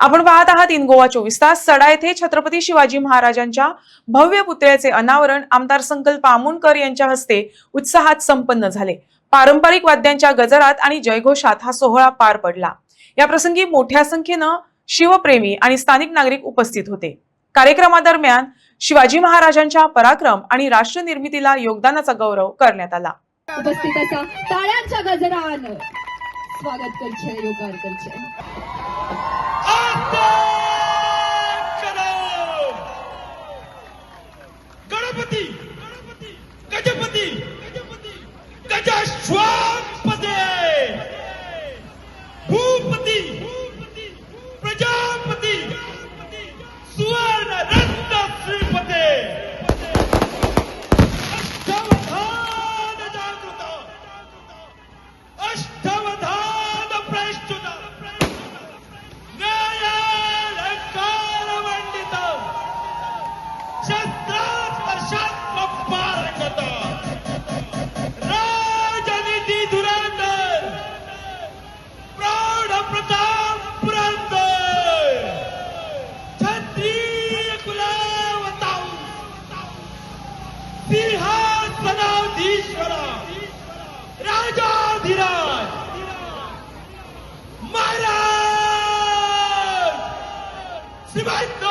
आपण पाहत आहात इन गोवा 24 तास। सडा येथे छत्रपती शिवाजी महाराजांच्या भव्य पुतळ्याचे अनावरण आमदार संकल्प आमुणकर यांच्या हस्ते उत्साहात संपन्न झाले। पारंपरिक वाद्यांच्या गजरात आणि जयघोषात हा सोहळा पार पडला। या प्रसंगी मोठ्या संख्येने शिवप्रेमी आणि स्थानिक नागरिक उपस्थित होते। कार्यक्रमादरम्यान शिवाजी महाराजांच्या पराक्रम आणि राष्ट्र निर्मितीला योगदानाचा गौरव करण्यात आला। उपस्थितांचा टाळ्यांच्या गजरान स्वागत करछे, योगार करछे। गणपती गजपती गजाश्वापते भूपती प्रजापती सुवर्ण रत्न श्रीपते अष्टवधान जागृत अष्टवधान प्रैष्ठुत न्यायालंकार मंडित शस्त्रास्त्र शास्त्र पारंगत राजनीती धुरंधर प्रौढ प्रताप पुरंदर क्षत्रिय कुलावताऊ सिंहासनाधीश्वर राजाधिराज महाराज श्रीमंत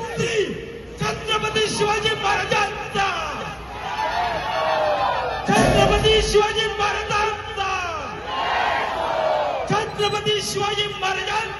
श्री छत्रपती शिवाजी महाराजांचा छत्रपती शिवाजी महाराजांचा छत्रपती शिवाजी महाराजांचा